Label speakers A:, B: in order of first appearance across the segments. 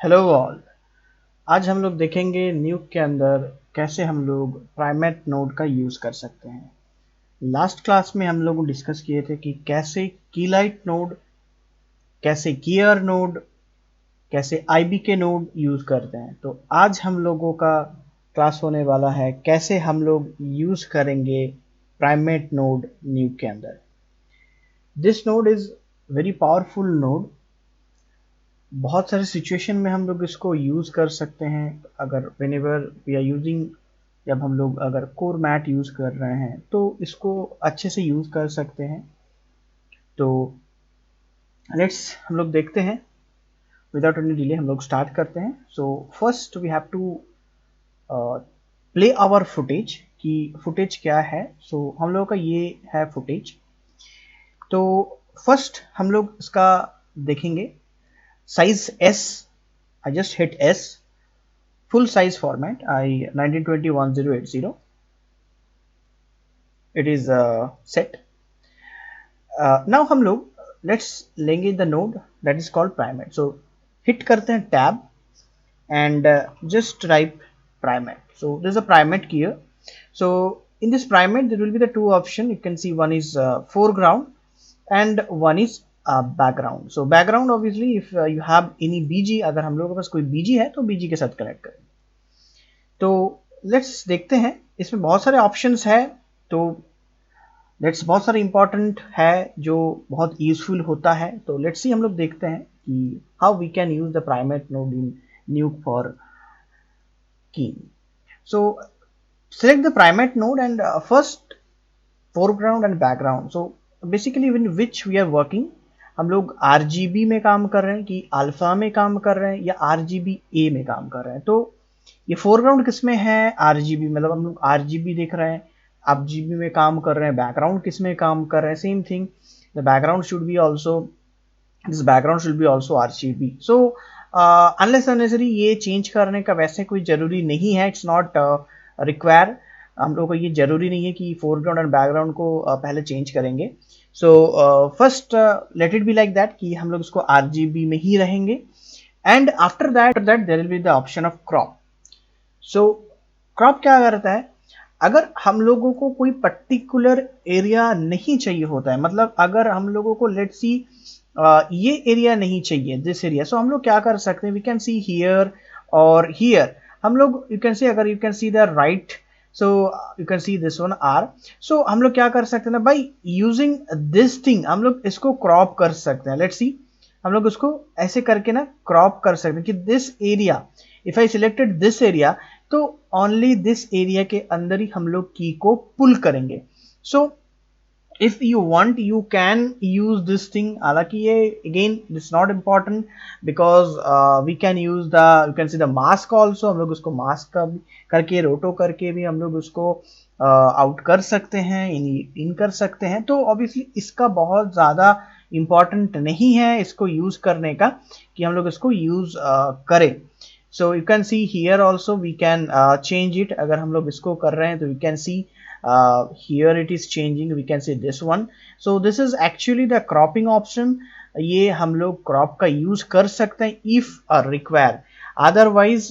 A: Hello all. आज हम लोग देखेंगे न्यूक के अंदर कैसे हम लोग प्राइमेट नोड का यूज़ कर सकते हैं। लास्ट क्लास में हम लोग डिस्कस किए थे कि कैसे कीलाइट नोड, कैसे कीयर नोड, कैसे आईबी के नोड यूज़ करते हैं। तो आज हम लोगों का क्लास होने वाला है कैसे हम लोग यूज़ करेंगे प्राइमेट नोड न्यूक के अंदर। This node is very powerful node. बहुत सारे सिचुएशन में हम लोग इसको यूज़ कर सकते हैं। अगर व्हेनेवर वी आर यूजिंग, जब हम लोग अगर कोर मैट यूज़ कर रहे हैं तो इसको अच्छे से यूज़ कर सकते हैं। तो लेट्स हम लोग देखते हैं, विदाउट एनी डिले हम लोग स्टार्ट करते हैं। So first we have to play our footage कि फुटेज क्या है। सो हम लोगों का ये है फुटेज। तो फर्स्ट हम लोग इसका देखेंगे size S. I just hit S, full size format, I 1920 1080 it is set. Now हम लोग let's लेंगे the node that is called primate. So hit करते हैं tab and just type primate. So there's a primate here. So in this primate there will be the two option. You can see one is foreground and one is background. So background obviously if you have any BG, अगर हम लोगों के पास कोई BG है तो BG के साथ connect करें। तो लेट्स देखते हैं, इसमें बहुत सारे ऑप्शंस है। तो लेट्स बहुत सारे इंपॉर्टेंट है जो बहुत यूजफुल होता है। तो लेट्स सी हम लोग देखते हैं कि how we can use the Primatte node in Nuke for keen. So select the primate node and first foreground and background. So basically in which we are working, हम लोग RGB में काम कर रहे हैं कि अल्फा में काम कर रहे हैं या RGBA में काम कर रहे हैं। तो ये फोरग्राउंड किस में है, आरजीबी, मतलब हम लोग आरजीबी देख रहे हैं, आप जीबी में काम कर रहे हैं। बैकग्राउंड किस में काम कर रहे हैं, same thing, the background should be also, this background should be also RGB. So unless unnecessary ये चेंज करने का वैसे कोई जरूरी नहीं है, इट्स नॉट रिक्वायर। हम लोग को ये जरूरी नहीं है कि फोरग्राउंड एंड बैकग्राउंड को पहले चेंज करेंगे। So first let it be like that कि हम लोग इसको आरजीबी में ही रहेंगे। And after that there will be the option of crop. So crop क्या करता है, अगर हम लोगों को कोई पर्टिकुलर एरिया नहीं चाहिए होता है, मतलब अगर हम लोगों को लेट्स सी ये एरिया नहीं चाहिए, दिस एरिया, सो हम लोग क्या कर सकते हैं, वी कैन सी हियर और हियर। हम लोग यू कैन सी, अगर you can see the right, so you can see this one R. So हम लोग क्या कर सकते हैं ना, बाई यूजिंग दिस थिंग हम लोग इसको क्रॉप कर सकते हैं। लेट्स सी हम लोग उसको ऐसे करके ना क्रॉप कर सकते हैं कि this area, if I selected this area, तो ओनली दिस एरिया के अंदर ही हम लोग की को पुल करेंगे। So if you want you can use this thing. हालांकि ये again this not important because we can use the, you can see the mask also. हम लोग उसको मास्क का भी करके, रोटो करके भी हम लोग उसको आउट कर सकते हैं, इन कर सकते हैं। तो ऑब्वियसली इसका बहुत ज़्यादा इम्पॉर्टेंट नहीं है इसको यूज करने का कि हम लोग इसको यूज करें। So you can see here also we can change it. अगर हम लोग इसको कर रहे हैं तो you can see here it is changing, we can see this one. So this is actually the cropping option. ये हम लोग crop का use कर सकते हैं if require, otherwise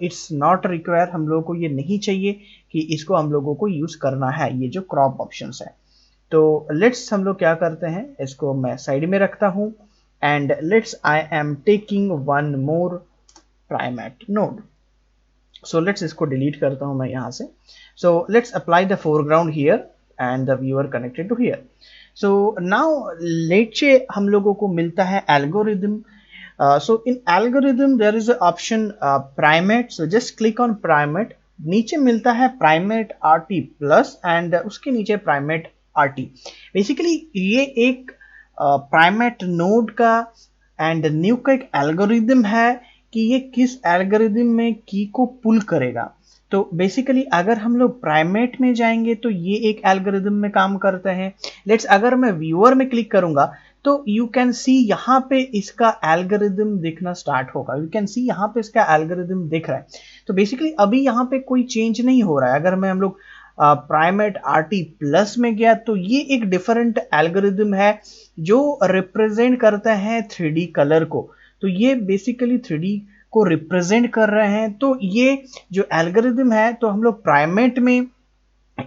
A: it's not require। हम लोगों को ये नहीं चाहिए कि इसको हम लोगों को use करना है, ये जो crop options है। तो let's हम लोग क्या करते हैं, इसको मैं साइड में रखता हूँ and let's I am taking one more primate node. So let's इसको delete करता हूँ मैं यहाँ से। So let's apply the foreground here and the viewer connected to here. So now let's say हम लोगों को मिलता है algorithm. So in algorithm there is an option primate. So just click on primate. नीचे मिलता है primate RT plus and उसके नीचे primate RT. Basically ये एक primate node का and new का एक algorithm है कि ये किस एल्गोरिथम में की को पुल करेगा। तो बेसिकली अगर हम लोग प्राइमेट में जाएंगे तो ये एक एल्गोरिथम में काम करते हैं। लेट्स अगर मैं व्यूअर में क्लिक करूंगा तो यू कैन सी यहाँ पे इसका एल्गोरिथम दिखना स्टार्ट होगा। यू कैन सी यहाँ पे इसका एल्गोरिथम दिख रहा है। तो बेसिकली अभी यहाँ पे कोई चेंज नहीं हो रहा है। अगर मैं हम लोग प्राइमेट RT प्लस में गया तो ये एक डिफरेंट एल्गोरिथम है जो रिप्रेजेंट करता है 3D कलर को। तो ये बेसिकली 3D को रिप्रेजेंट कर रहे हैं। तो ये जो एल्गोरिदम है, तो हम लोग प्राइमेट में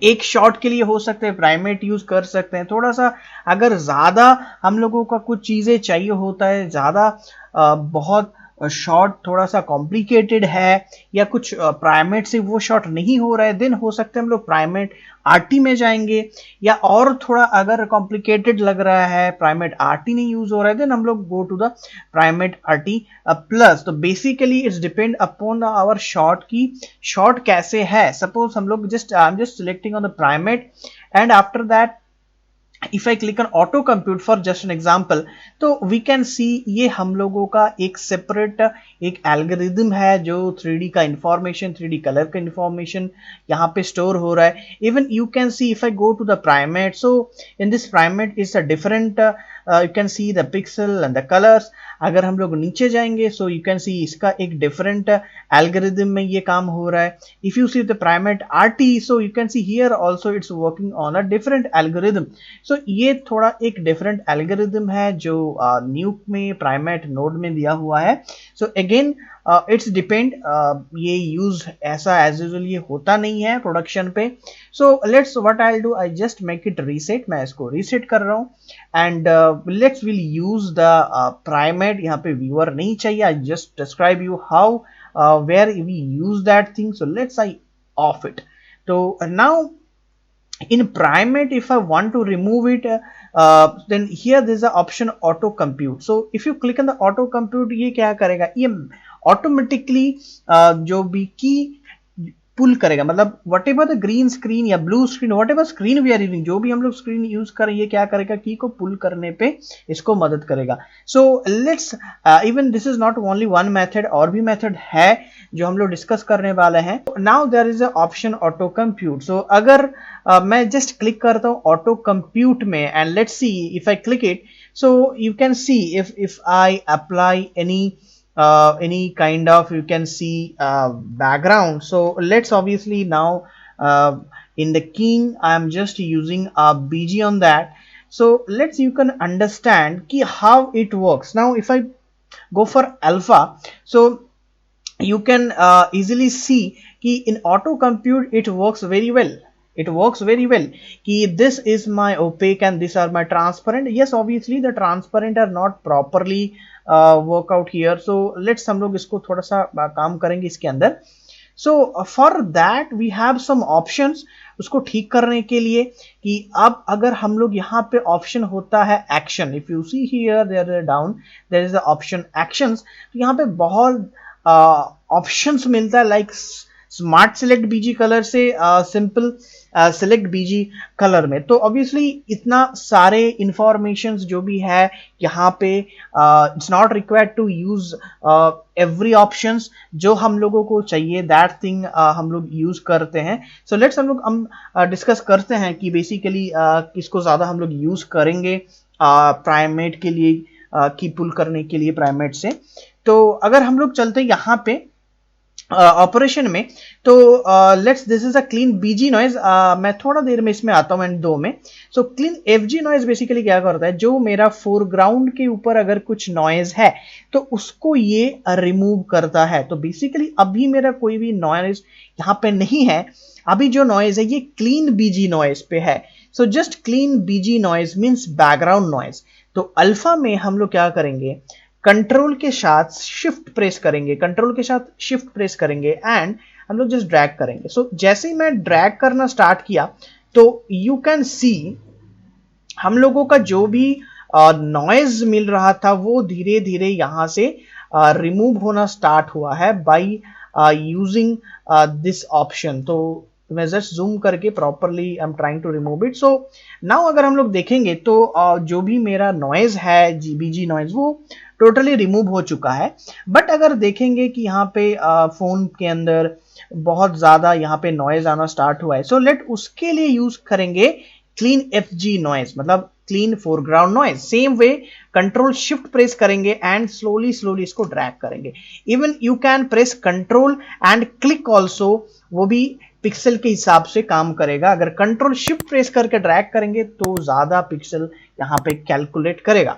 A: एक शॉट के लिए हो सकते हैं प्राइमेट यूज कर सकते हैं। थोड़ा सा अगर ज्यादा हम लोगों का कुछ चीजें चाहिए होता है, ज्यादा बहुत शॉट थोड़ा सा कॉम्प्लिकेटेड है या कुछ प्राइमेट से वो शॉट नहीं हो रहा है, देन हो सकता है हम लोग प्राइमेट आरटी में जाएंगे। या और थोड़ा अगर कॉम्प्लिकेटेड लग रहा है, प्राइमेट आरटी नहीं यूज हो रहा है, देन हम लोग go to the Primatte RT plus. तो basically it's depend upon our shot की शॉट कैसे है। सपोज हम लोग I am just selecting on the Primatte and after that if I click on auto compute for just an example, तो we can see ये हम लोगों का एक सेपरेट एक एल्गोरिदम है जो 3D का इंफॉर्मेशन, 3D कलर का इंफॉर्मेशन यहाँ पे स्टोर हो रहा है। Even you can see if I go to the Primatte, so in this Primatte is a different, you can see the pixel and the colours. अगर हम लोग नीचे जाएंगे, सो यू कैन सी इसका एक डिफरेंट एल्गोरिदम में ये काम हो रहा है। If you see the Primatte RT, so you can see here also it's working on a different algorithm. So ये थोड़ा एक डिफरेंट एल्गोरिदम है जो न्यूक में प्राइमेट नोड में दिया हुआ है। सो अगेन इट्स डिपेंड, ये यूज ऐसा एज यूजुअल ये होता नहीं है प्रोडक्शन पे। So let's what I will do, I just make it reset. मैं इसको रीसेट कर रहा हूँ and let's will use the primate. यहाँ पे व्यूअर नहीं चाहिए, I just describe you how where we use that thing. So let's I off it. So now in primate, if I want to remove it, then here there is a option auto compute. So if you click on the auto compute, ये क्या करेगा, ये automatically जो भी की pull करेगा, मतलब whatever the green screen या blue screen, whatever screen we are using, जो भी हम लोग स्क्रीन यूज करें, ये क्या करेगा, की को पुल करने पे इसको मदद करेगा। So let's even this is not only one method, और भी मेथड है जो हम लोग डिस्कस करने वाले हैं। Now there is a option auto compute. So अगर मैं जस्ट क्लिक करता हूँ ऑटो कंप्यूट में and let's see if I click it, so you can see if I apply any kind of, you can see background. So let's obviously now in the keying I am just using a BG on that. So let's, you can understand ki how it works. Now if I go for alpha, so you can easily see ki in auto compute it works very well. It works very well कि this is my opaque and these are my transparent. Yes, obviously the transparent are not properly work out here. So let's हम लोग इसको थोड़ा सा काम करेंगे इसके अंदर। So for that we have some options उसको ठीक करने के लिए कि अब अगर हम लोग यहाँ पे ऑप्शन होता है action, if you see here there down there is the option actions, तो यहाँ पे बहुत ऑप्शंस मिलता है, like smart select BG colour से सिंपल सिलेक्ट बीजी कलर में। तो ऑब्वियसली इतना सारे इंफॉर्मेशंस जो भी है यहाँ पे, it's not required to use every options, जो हम लोगों को चाहिए दैट थिंग हम लोग यूज करते हैं। सो लेट्स हम डिस्कस करते हैं कि बेसिकली किसको ज्यादा हम लोग यूज करेंगे प्राइमेट के लिए, की पुल करने के लिए प्राइमेट से। तो अगर हम लोग चलते हैं यहाँ पे ऑपरेशन में, तो let's this is a clean BG noise. मैं थोड़ा देर में इसमें आता हूं एंड दो में। So clean FG noise basically क्या करता है, जो मेरा फोरग्राउंड के ऊपर अगर कुछ नॉइज है तो उसको ये रिमूव करता है। तो बेसिकली अभी मेरा कोई भी नॉइज यहाँ पे नहीं है, अभी जो नॉइज है ये क्लीन बीजी नॉइज पे है। So just clean BG noise means background noise. तो अल्फा में हम लोग क्या करेंगे, कंट्रोल के साथ शिफ्ट प्रेस करेंगे, कंट्रोल के साथ शिफ्ट प्रेस करेंगे एंड हम लोग जस्ट ड्रैग करेंगे। सो जैसे ही मैं ड्रैग करना स्टार्ट किया तो यू कैन सी हम लोगों का जो भी नॉइज मिल रहा था वो धीरे धीरे यहां से रिमूव होना स्टार्ट हुआ है बाय यूजिंग दिस ऑप्शन। तो मैं जस्ट जूम करके properly I am trying to remove it. So now अगर हम लोग देखेंगे तो जो भी मेरा नॉइज है, जीबीजी नॉइज, वो टोटली रिमूव हो चुका है। बट अगर देखेंगे कि यहाँ पे फोन के अंदर बहुत ज्यादा यहाँ पे नॉइज आना स्टार्ट हुआ है, सो लेट उसके लिए यूज करेंगे क्लीन एफजी नॉइज, मतलब clean foreground noise. Same way control shift press करेंगे एंड स्लोली स्लोली इसको ड्रैग करेंगे। Even you can press control and click also, वो भी पिक्सल के हिसाब से काम करेगा। अगर कंट्रोल शिफ्ट प्रेस करके ड्रैग करेंगे तो ज्यादा पिक्सल यहाँ पे कैलकुलेट करेगा।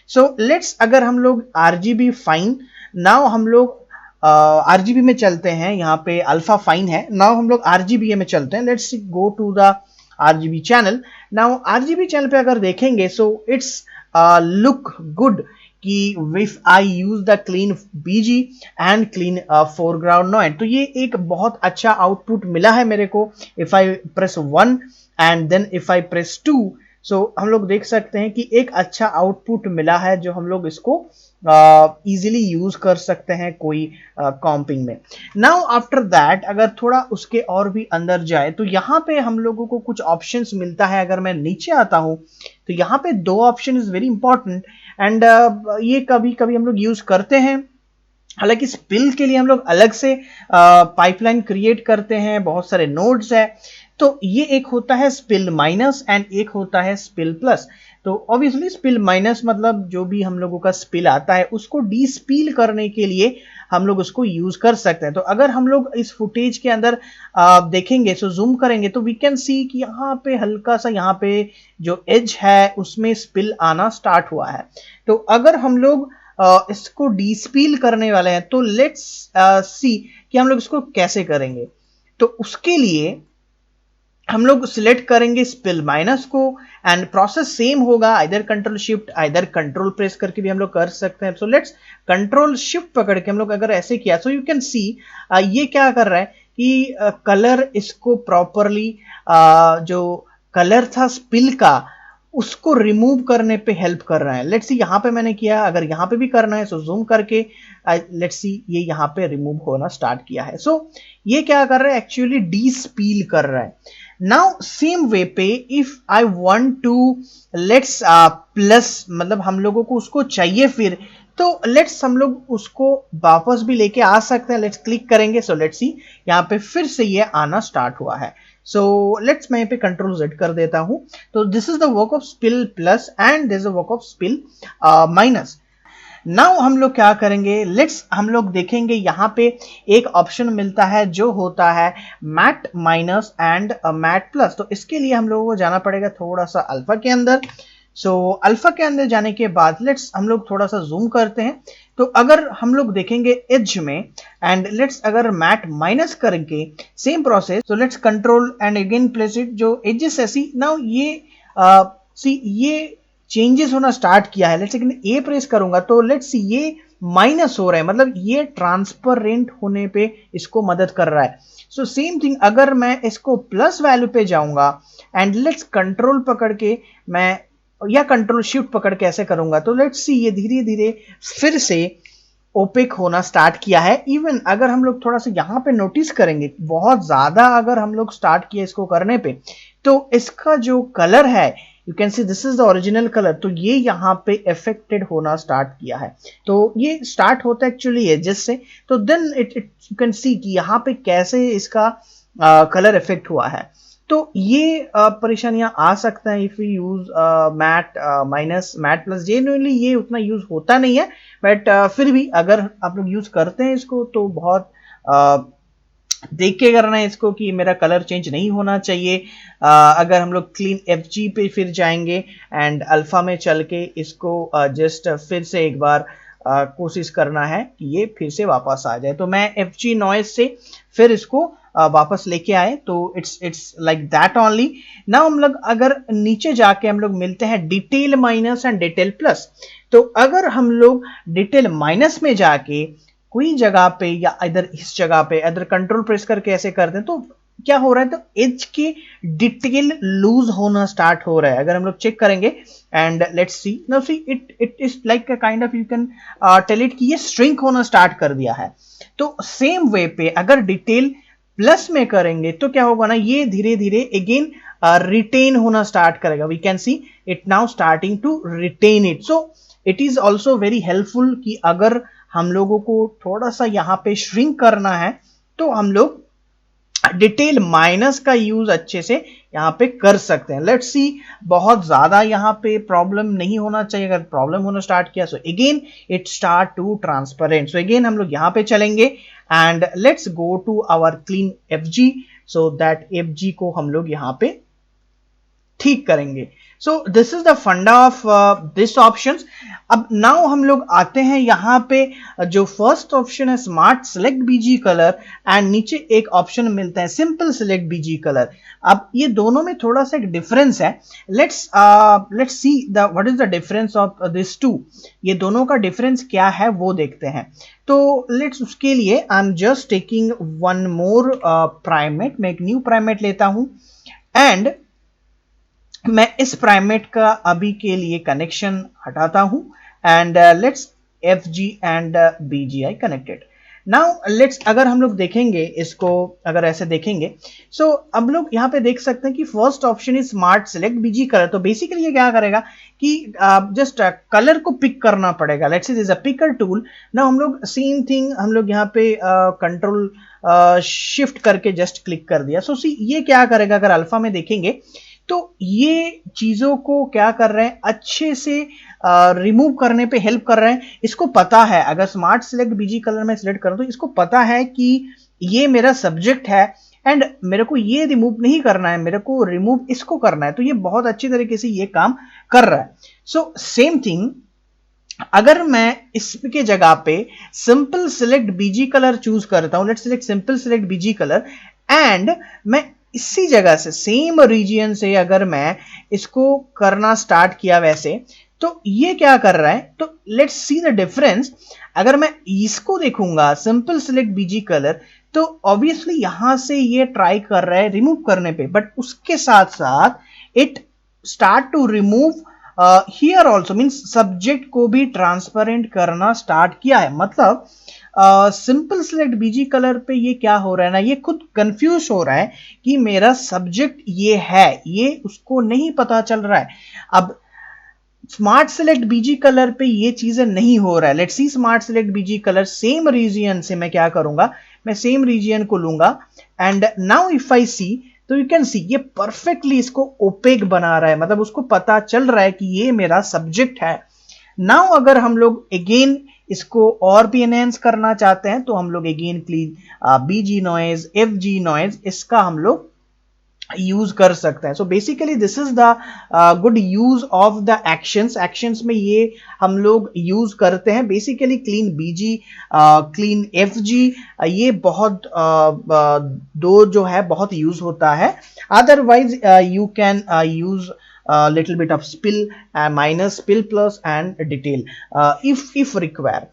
A: सो लेट्स, अगर हम लोग आरजीबी फाइन, नाउ हम लोग RGB में चलते हैं, यहाँ पे अल्फा फाइन है। नाउ हम लोग RGBA में चलते हैं। Let's go to the RGB channel. Now RGB channel पे अगर देखेंगे सो इट्स लुक गुड कि if I use the clean BG and clean foreground noise, तो ये एक बहुत अच्छा आउटपुट मिला है मेरे को। If I press 1 and then if I press 2, so हम लोग देख सकते हैं कि एक अच्छा आउटपुट मिला है जो हम लोग इसको इजीली यूज कर सकते हैं कोई कॉम्पिंग में। नाउ आफ्टर दैट अगर थोड़ा उसके और भी अंदर जाए तो यहाँ पे हम लोगों को कुछ ऑप्शंस मिलता है। अगर मैं नीचे आता हूं तो यहाँ पे 2 option is very important and ये कभी कभी हम लोग यूज करते हैं। हालांकि स्पिल के लिए हम लोग अलग से पाइपलाइन क्रिएट करते हैं, बहुत सारे नोड्स है। तो ये एक होता है स्पिल माइनस एंड एक होता है स्पिल प्लस। तो ऑब्वियसली स्पिल माइनस मतलब जो भी हम लोगों का स्पिल आता है उसको डीस्पिल करने के लिए हम लोग उसको यूज कर सकते हैं। तो अगर हम लोग इस फुटेज के अंदर देखेंगे, सो जूम करेंगे तो वी कैन सी कि यहाँ पे हल्का सा यहाँ पे जो एज है उसमें स्पिल आना स्टार्ट हुआ है। तो अगर हम लोग इसको डीस्पिल करने वाले हैं तो लेट्स सी कि हम लोग इसको कैसे करेंगे। तो उसके लिए हम लोग सिलेक्ट करेंगे स्पिल माइनस को एंड प्रोसेस सेम होगा, either control shift either control press करके भी हम लोग कर सकते हैं। सो लेट्स कंट्रोल शिफ्ट पकड़ के हम लोग अगर ऐसे किया सो यू कैन सी ये क्या कर रहा है कि कलर इसको प्रॉपरली जो कलर था स्पिल का उसको रिमूव करने पे हेल्प कर रहा है। लेट्स सी यहाँ पे मैंने किया, अगर यहाँ पे भी करना है सो जूम करके लेट्स सी ये यहाँ पे रिमूव होना स्टार्ट किया है। सो ये क्या कर रहा है, एक्चुअली डीस्पिल कर रहा है। नाउ सेम वे पे if I want to let's plus मतलब हम लोगों को उसको चाहिए फिर, तो लेट्स हम लोग उसको वापस भी लेके आ सकते हैं। लेट्स क्लिक करेंगे, सो लेट्स सी यहाँ पे फिर से ये आना स्टार्ट हुआ है। सो लेट्स मैं यहाँ पे कंट्रोल Z कर देता हूं। तो this is the work of spill plus and this is the work of spill minus. Now हम लोग क्या करेंगे, लेट्स हम लोग देखेंगे यहाँ पे एक ऑप्शन मिलता है जो होता है matte minus and matte plus. तो इसके लिए हम लोगों को जाना पड़ेगा थोड़ा सा अल्फा के अंदर। सो अल्फा के अंदर जाने के बाद लेट्स हम लोग थोड़ा सा जूम करते हैं। तो अगर हम लोग देखेंगे एज में एंड लेट्स अगर मैट माइनस करके सेम प्रोसेस, तो let's control and again place it जो एजेस ऐसी। नाउ ये सी ये चेंजेस होना स्टार्ट किया है। लेट्स सेकंड ए प्रेस करूंगा तो लेट्स ये माइनस हो रहा है, मतलब ये ट्रांसपेरेंट होने पे इसको मदद कर रहा है। सो सेम थिंग अगर मैं इसको प्लस वैल्यू पे जाऊंगा एंड लेट्स कंट्रोल पकड़ के मैं या कंट्रोल शिफ्ट पकड़ के ऐसे करूंगा तो लेट्स सी ये धीरे धीरे फिर से ओपेक होना स्टार्ट किया है। इवन अगर हम लोग थोड़ा सा यहाँ पे नोटिस करेंगे, बहुत ज्यादा अगर हम लोग स्टार्ट किया इसको करने पे, तो इसका जो कलर है you can see this is the original colour, तो ये यहाँ पे इफेक्टेड होना स्टार्ट किया है। तो ये स्टार्ट होता है एक्चुअली एजेस से। तो then it you can see कि यहाँ पे कैसे इसका कलर इफेक्ट हुआ है। तो ये परेशानियां आ सकता है if you use matte minus matte plus. Genuinely ये उतना यूज होता नहीं है, बट फिर भी अगर आप लोग यूज करते हैं इसको तो बहुत देख के करना है इसको कि मेरा कलर चेंज नहीं होना चाहिए। अगर हम लोग क्लीन FG पे फिर जाएंगे एंड अल्फा में चल के इसको जस्ट फिर से एक बार कोशिश करना है कि ये फिर से वापस आ जाए। तो मैं FG नॉइज से फिर इसको वापस लेके आए, तो it's like that only. Now हम लोग अगर नीचे जाके हम लोग मिलते हैं detail minus and detail plus. तो अगर हम लोग डिटेल माइनस में जाके कोई जगह पे या इधर इस जगह पे इधर कंट्रोल प्रेस करके ऐसे कर दें तो क्या हो रहा है, तो एज की डिटेल लूज होना स्टार्ट हो रहा है। अगर हम लोग चेक करेंगे and let's see, now see it is like a kind of you can tell it कि ये श्रिंक होना स्टार्ट कर दिया है। तो सेम वे पे अगर डिटेल प्लस में करेंगे तो क्या होगा ना, ये धीरे धीरे अगेन रिटेन होना स्टार्ट करेगा। We can see it now starting to retain it. So it is also very helpful कि अगर हम लोगों को थोड़ा सा यहाँ पे श्रिंक करना है तो हम लोग डिटेल माइनस का यूज अच्छे से यहाँ पे कर सकते हैं। लेट्स सी बहुत ज्यादा यहाँ पे प्रॉब्लम नहीं होना चाहिए। अगर प्रॉब्लम होना स्टार्ट किया so again it start to transparent. So again हम लोग यहाँ पे चलेंगे and let's go to our clean FG, so that FG को हम लोग यहाँ पे ठीक करेंगे। सो दिस इज द फंडा ऑफ दिस ऑप्शंस। अब नाउ हम लोग आते हैं यहाँ पे, जो फर्स्ट ऑप्शन है smart select BG colour, and नीचे एक ऑप्शन मिलता है सिंपल सिलेक्ट बीजी कलर। अब ये दोनों में थोड़ा सा एक डिफरेंस है। Let's see the what is the difference of this two. ये दोनों का डिफरेंस क्या है वो देखते हैं। तो लेट्स उसके लिए आई am just taking one more primate. मैं एक न्यू प्राइमेट लेता हूं एंड मैं इस प्राइमेट का अभी के लिए कनेक्शन हटाता हूं and let's FG and BGI connected. Now let's, अगर हम लोग देखेंगे इसको, अगर ऐसे देखेंगे, सो अब लोग यहाँ पे देख सकते हैं कि first option is smart select BG colour. तो बेसिकली ये क्या करेगा कि जस्ट कलर को पिक करना पड़ेगा। Let's say this a picker tool. Now हम लोग सेम थिंग, हम लोग यहाँ पे कंट्रोल शिफ्ट करके जस्ट क्लिक कर दिया। सो सी ये क्या करेगा, अगर अल्फा में देखेंगे तो ये चीजों को क्या कर रहे हैं, अच्छे से रिमूव करने पे हेल्प कर रहे हैं। इसको पता है, अगर स्मार्ट सिलेक्ट बीजी कलर में सिलेक्ट करूं तो इसको पता है कि ये मेरा सब्जेक्ट है एंड मेरे को ये रिमूव नहीं करना है, मेरे को रिमूव इसको करना है। तो ये बहुत अच्छी तरीके से ये काम कर रहा है। सो सेम थिंग, अगर मैं इसके जगह पे simple select BG colour choose करता हूं, let's select simple select BG colour, and मैं इसी जगह से सेम रीजन से अगर मैं इसको करना स्टार्ट किया वैसे, तो ये क्या कर रहा है, तो लेट्स सी द डिफरेंस। अगर मैं इसको देखूंगा सिंपल सिलेक्ट बीजी कलर, तो ऑब्वियसली यहां से ये ट्राई कर रहा है रिमूव करने पे, बट उसके साथ साथ it start to remove here also, means subject को भी ट्रांसपेरेंट करना स्टार्ट किया है। मतलब सिंपल सिलेक्ट बीजी कलर पे ये क्या हो रहा है ना, ये खुद कंफ्यूज हो रहा है कि मेरा सब्जेक्ट ये है, ये उसको नहीं पता चल रहा है। अब स्मार्ट सिलेक्ट बीजी कलर पे ये चीजें नहीं हो रहा है। Let's see smart select BG colour, same region से मैं क्या करूंगा, मैं सेम रीजन को लूंगा and now if I see, तो यू कैन सी ये परफेक्टली इसको ओपेक बना रहा है, मतलब उसको पता चल रहा है कि ये मेरा सब्जेक्ट है। नाउ अगर हम लोग अगेन इसको और भी एनहेंस करना चाहते हैं तो हम लोग again clean BG noise, FG noise, इसका हम लोग यूज कर सकते हैं। So basically this is the good use of the actions में ये हम लोग यूज करते हैं। Basically clean BG, clean FG, ये बहुत दो जो है बहुत यूज होता है। Otherwise you can use little bit of spill, minus, spill plus and detail if require.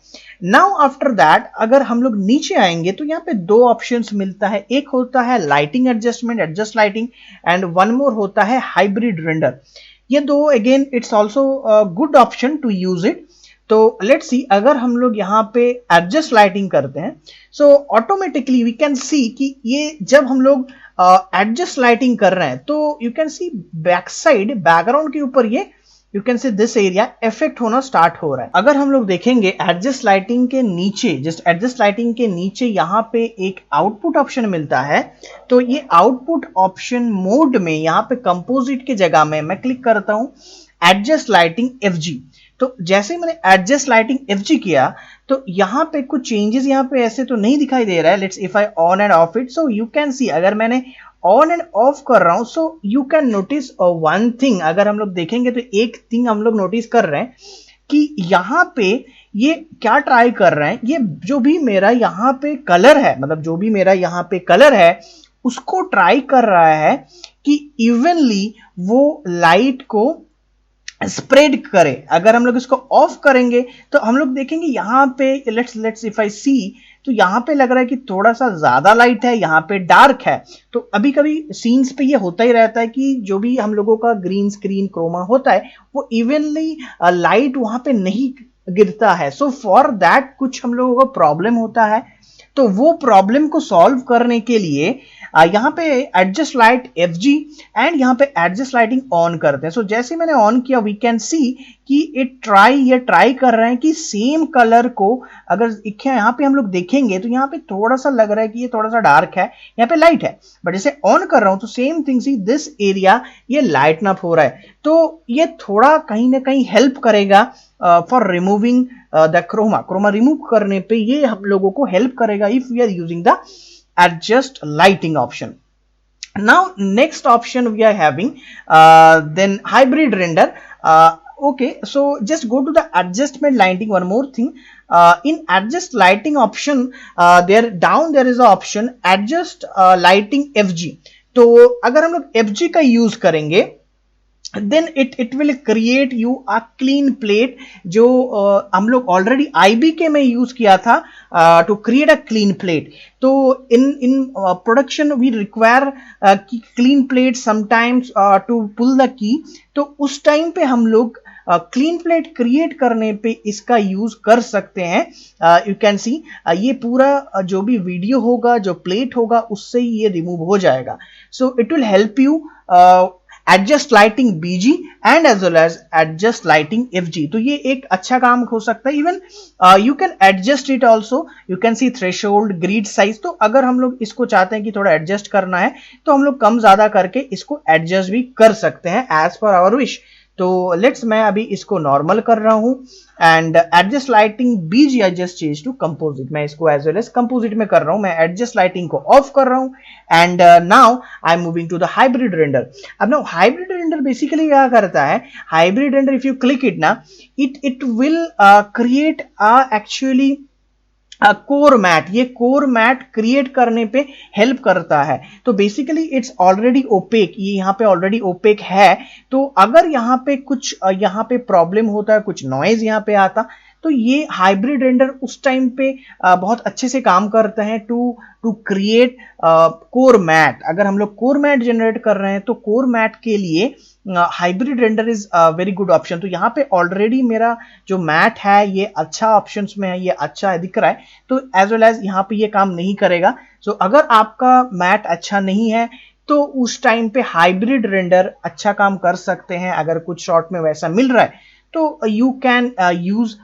A: Now after that अगर हम लोग नीचे आएंगे तो यहाँ पे दो ऑप्शंस मिलता है। एक होता है lighting adjustment, adjust lighting, and one more होता है हाइब्रिड रेंडर। ये दो again it's also good option to use it. तो लेट्स सी, अगर हम लोग यहाँ पे एडजस्ट लाइटिंग करते हैं, so automatically we can see कि ये जब हम लोग एडजस्ट लाइटिंग कर रहे हैं तो you can C back side, background के ऊपर ये you can see this area effect होना स्टार्ट हो रहा है। अगर हम लोग देखेंगे एडजस्ट लाइटिंग के नीचे, जस्ट एडजस्ट लाइटिंग के नीचे यहाँ पे एक आउटपुट ऑप्शन मिलता है। तो ये आउटपुट ऑप्शन मोड में यहाँ पे कंपोजिट के जगह में मैं क्लिक करता हूं एडजस्ट लाइटिंग FG। तो जैसे मैंने एडजस्ट लाइटिंग FG किया तो यहाँ पे कुछ चेंजेस यहाँ पे ऐसे तो नहीं दिखाई दे रहा है। Let's if I on end of it, so you can see अगर मैंने ऑन एंड ऑफ कर रहा हूं, सो you can notice one thing. अगर हम लोग देखेंगे तो एक थिंग हम लोग नोटिस कर रहे हैं कि यहाँ पे ये क्या ट्राई कर रहे हैं, ये जो भी मेरा यहाँ पे कलर है, मतलब जो भी मेरा यहाँ पे कलर है उसको ट्राई कर रहा है कि इवनली वो लाइट को स्प्रेड करे। अगर हम लोग इसको ऑफ करेंगे तो हम लोग देखेंगे यहाँ पे लेट्स इफ आई सी, तो यहाँ पे लग रहा है कि थोड़ा सा ज्यादा लाइट है, यहाँ पे डार्क है। तो अभी कभी सीन्स पे ये होता ही रहता है कि जो भी हम लोगों का ग्रीन स्क्रीन क्रोमा होता है वो इवनली लाइट वहां पे नहीं गिरता है। सो फॉर दैट कुछ हम लोगों को प्रॉब्लम होता है। तो वो प्रॉब्लम को सॉल्व करने के लिए यहाँ पे एडजस्ट लाइट FG एंड यहाँ पे एडजस्ट लाइटिंग ऑन करते हैं। सो जैसे मैंने ऑन किया वी कैन सी कि ये ट्राई कर रहे हैं कि सेम कलर को, अगर यहाँ पे हम लोग देखेंगे तो यहाँ पे थोड़ा सा लग रहा है कि ये थोड़ा सा डार्क है, यहाँ पे लाइट है, बट जैसे ऑन कर रहा हूं तो same thing see this area ये लाइटन अप हो रहा है। तो ये थोड़ा कहीं ना कहीं हेल्प करेगा for removing the chroma remove करने पे ये हम लोगों को हेल्प करेगा if we are using the adjust lighting option. Now next option we are having then hybrid render. Okay, so just go to the adjustment lighting. One more thing, in adjust lighting option, there down there is a option adjust lighting FG. तो अगर हम लोग FG का use करेंगे then it will create you a clean plate, जो हम लोग already IBK में यूज किया था to create a clean plate. तो in production we require clean plate sometimes to pull the key. तो उस टाइम पे हम लोग क्लीन प्लेट क्रिएट करने पे इसका यूज कर सकते हैं. यू कैन सी ये पूरा जो भी वीडियो होगा, जो प्लेट होगा, उससे ही ये रिमूव हो जाएगा. So it will help you adjust lighting BG and as well as adjust lighting FG. तो ये एक अच्छा काम हो सकता है. Even you can adjust it also. You can see threshold, grid size. तो अगर हम लोग इसको चाहते हैं कि थोड़ा एडजस्ट करना है तो हम लोग कम ज्यादा करके इसको एडजस्ट भी कर सकते हैं as per our wish. तो लेट्स मैं अभी इसको नॉर्मल कर रहा हूं and adjust lighting BG I just change to composite. मैं इसको एज वेल एज कंपोजिट में कर रहा हूं. मैं एडजस्ट लाइटिंग को ऑफ कर रहा हूं and now I am moving to the hybrid render. अब नाउ हाइब्रिड रेंडर बेसिकली क्या करता है, hybrid render if you click it ना, it will create actually core matte. ये कोर मैट क्रिएट करने पे हेल्प करता है. तो बेसिकली इट्स ऑलरेडी ओपेक. ये यहाँ पे ऑलरेडी ओपेक है. तो अगर यहाँ पे कुछ यहाँ पे प्रॉब्लम होता है, कुछ नॉइज यहाँ पे आता, तो ये हाइब्रिड रेंडर उस टाइम पे बहुत अच्छे से काम करते हैं टू क्रिएट कोर मैट. अगर हम लोग कोर मैट जनरेट कर रहे हैं तो कोर मैट के लिए hybrid render is very good option. तो यहाँ पे ऑलरेडी मेरा जो मैट है ये अच्छा ऑप्शंस में है, ये अच्छा दिख रहा है. तो एज वेल एज यहाँ पे ये काम नहीं करेगा. सो अगर आपका मैट अच्छा नहीं है तो उस टाइम पे हाइब्रिड रेंडर अच्छा काम कर सकते हैं. अगर कुछ शॉट में वैसा मिल रहा है तो you can use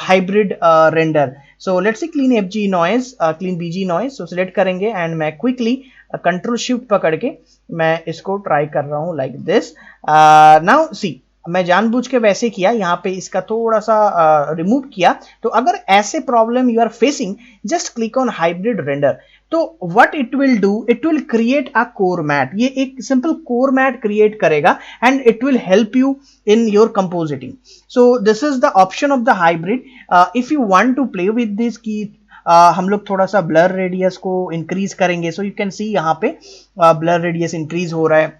A: hybrid render. So let's see clean FG noise, clean BG noise. So select करेंगे एंड मैं quickly कंट्रोल शिफ्ट पकड़ के मैं इसको ट्राई कर रहा हूं like this. Now see, मैं जानबूझ के वैसे किया, यहाँ पे इसका थोड़ा सा रिमूव किया. तो अगर ऐसे problem you are facing, just click on hybrid render. तो what it will do, it will create a core matte. ये एक सिंपल कोर मैट क्रिएट करेगा and it will help you in your compositing. So this is the option of the hybrid. If you want to play with this की हम लोग थोड़ा सा blur radius को increase करेंगे. सो यू कैन सी यहाँ पे ब्लर रेडियस इंक्रीज हो रहा है.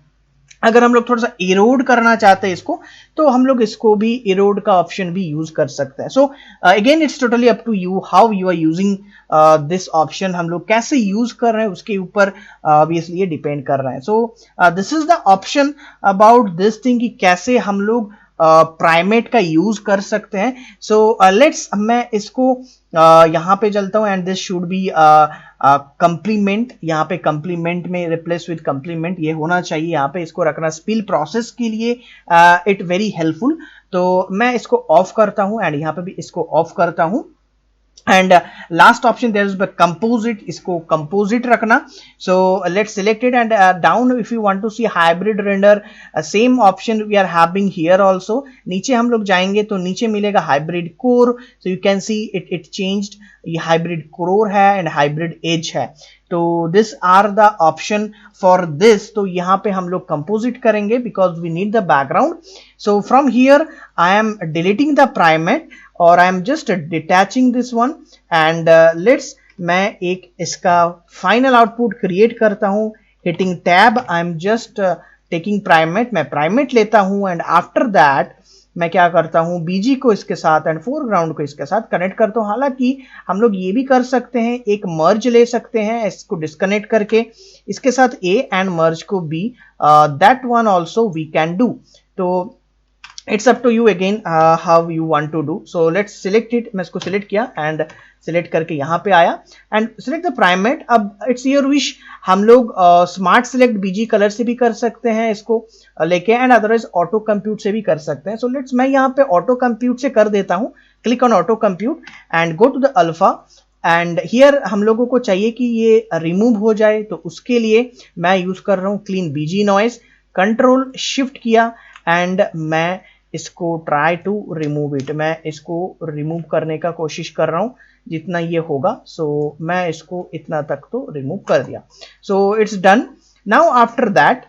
A: अगर हम लोग थोड़ा सा इरोड करना चाहते हैं इसको, तो हम लोग इसको भी इरोड का ऑप्शन भी यूज कर सकते हैं. So again it's totally up to you how you are using this option. हम लोग कैसे यूज कर रहे हैं उसके ऊपर ऑब्वियसली ये डिपेंड कर रहा है. सो this is the option about this thing कि कैसे हम लोग प्राइमेट का यूज कर सकते हैं. सो लेट्स मैं इसको यहाँ पे चलता हूँ and this should be complement. यहाँ पे कंप्लीमेंट में रिप्लेस विद कंप्लीमेंट ये होना चाहिए. यहाँ पे इसको रखना स्पिल प्रोसेस के लिए इट वेरी हेल्पफुल. तो मैं इसको ऑफ करता हूँ एंड यहाँ पे भी इसको ऑफ करता हूँ. And last option there is the composite. इसको composite रखना. So let's select it and down if you want to see hybrid render, same option we are having here also. नीचे हम लोग जाएंगे तो नीचे मिलेगा hybrid core. So you can see it changed. ये hybrid core है and hybrid edge है. तो this are the option for this. तो यहाँ पे हम लोग composite करेंगे because we need the background. So from here I am deleting the primate और I am just detaching this one and let's मैं एक इसका फाइनल आउटपुट क्रिएट करता हूं. Hitting tab I am just taking Primatte. मैं Primatte लेता हूं and after that मैं क्या करता हूं, बीजी को इसके साथ एंड फोरग्राउंड को इसके साथ कनेक्ट करता हूं. हालांकि हम लोग ये भी कर सकते हैं, एक मर्ज ले सकते हैं इसको डिस्कनेक्ट करके, इसके साथ ए एंड मर्ज को B, that one also we can do. तो it's up to you again how you want to do. So let's select it. मैं इसको select किया and select करके यहाँ पे आया and select the primate. अब it's your wish. हम लोग smart select BG color से भी कर सकते हैं इसको लेके and otherwise auto compute से भी कर सकते हैं. So let's मैं यहाँ पे auto compute से कर देता हूँ. Click on auto compute and go to the alpha. And here हम लोगों को चाहिए कि ये रिमूव हो जाए. तो उसके लिए मैं यूज कर रहा हूँ clean BG noise. Control shift किया एंड मैं इसको ट्राई टू रिमूव इट. मैं इसको रिमूव करने का कोशिश कर रहा हूं जितना ये होगा. सो मैं इसको इतना तक तो रिमूव कर दिया. So it's done. Now after that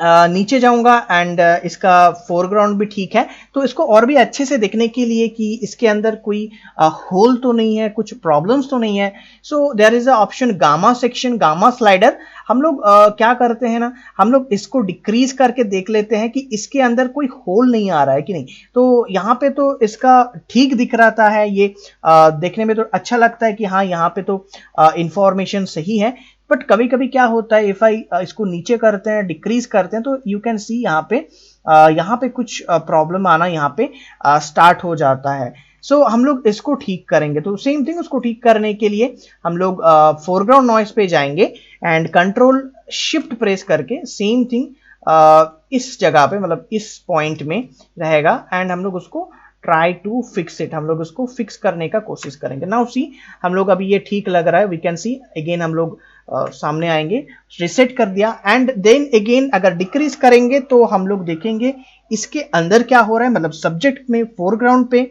A: नीचे जाऊंगा एंड इसका फोरग्राउंड भी ठीक है। तो इसको और भी अच्छे से देखने के लिए कि इसके अंदर कोई होल तो नहीं है, कुछ प्रॉब्लम्स तो नहीं है, so there is a option gamma section, gamma slider. हम लोग क्या करते हैं ना, हम लोग इसको डिक्रीज करके देख लेते हैं कि इसके अंदर कोई होल नहीं आ रहा है कि नहीं। तो यहाँ पे तो इसका ठीक दिख रहा है, ये देखने में तो अच्छा लगता है कि हाँ यहाँ पे तो इंफॉर्मेशन सही है। बट कभी कभी क्या होता है, इफ आई इसको नीचे करते हैं, डिक्रीज करते हैं, तो यू कैन सी यहाँ पे कुछ प्रॉब्लम आना यहाँ पे स्टार्ट हो जाता है। सो हम लोग इसको ठीक करेंगे। तो सेम थिंग, उसको ठीक करने के लिए हम लोग फोरग्राउंड नॉइस पे जाएंगे एंड कंट्रोल शिफ्ट प्रेस करके सेम थिंग इस जगह पे, मतलब इस पॉइंट में रहेगा एंड हम लोग उसको ट्राई टू फिक्स इट, हम लोग उसको फिक्स करने का कोशिश करेंगे। नाउ सी, हम लोग अभी ये ठीक लग रहा है, वी कैन सी अगेन हम लोग सामने आएंगे, रिसेट कर दिया एंड देन अगेन अगर डिक्रीज करेंगे तो हम लोग देखेंगे इसके अंदर क्या हो रहा है, मतलब सब्जेक्ट में फोरग्राउंड पे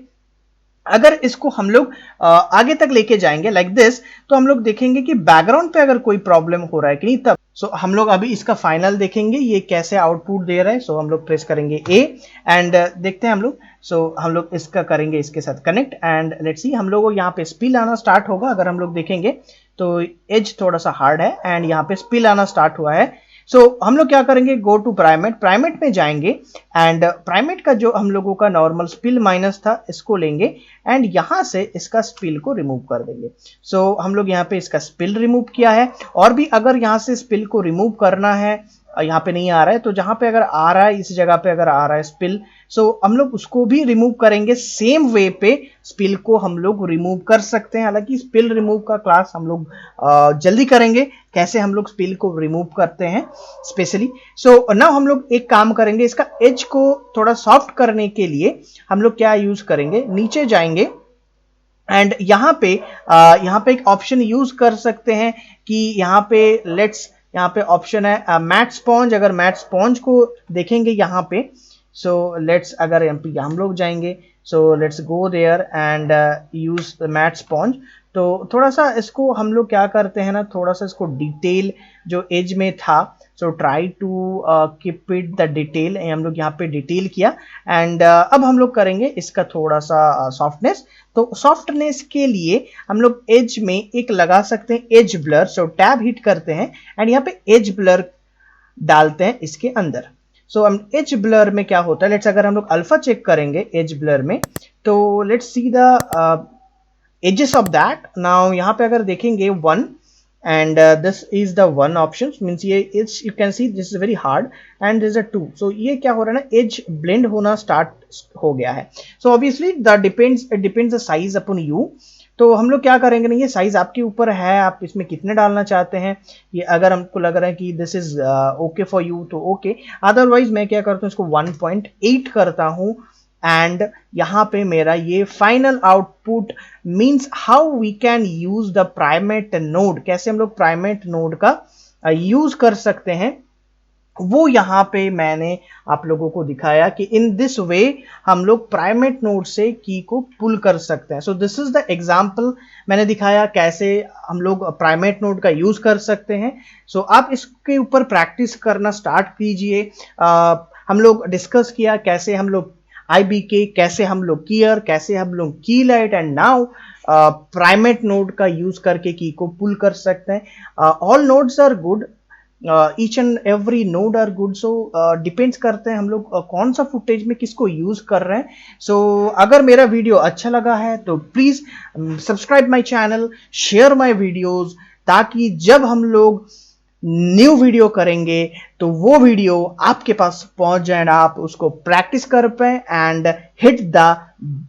A: अगर इसको हम लोग आगे तक लेके जाएंगे लाइक दिस, तो हम लोग देखेंगे कि बैकग्राउंड पे अगर कोई प्रॉब्लम हो रहा है कि नहीं तब। सो हम लोग अभी इसका फाइनल देखेंगे ये कैसे आउटपुट दे रहा है। सो हम लोग प्रेस करेंगे ए एंड देखते हैं हम लोग। सो हम लोग इसका करेंगे इसके साथ कनेक्ट एंड लेट्स सी, हम लोग को यहाँ पे स्पिल आना स्टार्ट होगा। अगर हम लोग देखेंगे तो एज थोड़ा सा हार्ड है एंड यहाँ पे स्पिल आना स्टार्ट हुआ है। सो हम लोग क्या करेंगे, गो टू प्राइमेट, प्राइमेट में जाएंगे एंड प्राइमेट का जो हम लोगों का नॉर्मल स्पिल माइनस था इसको लेंगे एंड यहां से इसका स्पिल को रिमूव कर देंगे। सो हम लोग यहाँ पे इसका स्पिल रिमूव किया है। और भी अगर यहाँ से स्पिल को रिमूव करना है, यहाँ पे नहीं आ रहा है, तो जहां पे अगर आ रहा है, इस जगह पे अगर आ रहा है स्पिल, सो हम लोग उसको भी रिमूव करेंगे। सेम वे पे स्पिल को हम लोग रिमूव कर सकते हैं। हालांकि स्पिल रिमूव का क्लास हम लोग जल्दी करेंगे, कैसे हम लोग स्पिल को रिमूव करते हैं स्पेशली। सो नाउ हम लोग एक काम करेंगे, इसका एज को थोड़ा सॉफ्ट करने के लिए हम लोग क्या यूज करेंगे, नीचे जाएंगे एंड यहाँ पे एक ऑप्शन यूज कर सकते हैं कि यहाँ पे यहाँ पे ऑप्शन है मैट स्पॉन्ज। अगर मैट स्पॉन्ज को देखेंगे यहाँ पे, सो लेट्स अगर हम लोग जाएंगे, so let's go there and use matte sponge. तो थोड़ा सा इसको हम लोग क्या करते हैं ना, थोड़ा सा इसको डिटेल जो एज में था, so try to keep it the detail, हम लोग यहाँ पे डिटेल किया एंड अब हम लोग करेंगे इसका थोड़ा सा सॉफ्टनेस। तो सॉफ्टनेस के लिए हम लोग एज में एक लगा सकते हैं एज ब्लर। सो टैब हिट करते हैं एंड यहाँ पे एज ब्लर डालते हैं इसके अंदर। सो हम एज ब्लर में क्या होता है, लेट्स अगर हम लोग अल्फा चेक करेंगे एज ब्लर में, तो let's see the edges of that. now यहाँ पे अगर देखेंगे 1 and this is the 1 option, means ये edge you can see this is very hard and this is a 2. so ये क्या हो रहा है ना, edge blend होना start हो गया है। so obviously it depends the size upon you. तो हम लोग क्या करेंगे ना, ये साइज आपके ऊपर है, आप इसमें कितने डालना चाहते हैं। ये अगर हमको लग रहा है कि this is okay for you तो ओके, अदरवाइज मैं क्या करता हूँ इसको 1.8 करता हूँ एंड यहाँ पे मेरा ये final output means how we can use the Primatte node, कैसे हम लोग प्राइमेट नोड का यूज कर सकते हैं, वो यहाँ पे मैंने आप लोगों को दिखाया कि इन दिस वे हम लोग प्राइमेट नोड से की को पुल कर सकते हैं। सो दिस इज द एग्जांपल, मैंने दिखाया कैसे हम लोग प्राइमेट नोड का यूज कर सकते हैं। सो आप इसके ऊपर प्रैक्टिस करना स्टार्ट कीजिए। हम लोग डिस्कस किया कैसे हम लोग IBK, कैसे हम लोग कीयर, कैसे हम लोग key light and now Primatte node का यूज करके की को पुल कर सकते हैं। All nodes are good, each and every node are good. So depends करते हैं हम लोग कौन सा फुटेज में किसको यूज कर रहे हैं। सो अगर मेरा वीडियो अच्छा लगा है तो please subscribe my channel, share my videos, ताकि जब हम लोग न्यू वीडियो करेंगे तो वो वीडियो आपके पास पहुंच जाए, आप उसको प्रैक्टिस कर पाए and hit the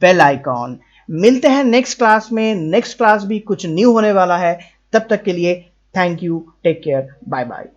A: bell icon. मिलते हैं नेक्स्ट क्लास में, नेक्स्ट क्लास भी कुछ न्यू होने वाला है। तब तक के लिए thank you, take care, bye bye.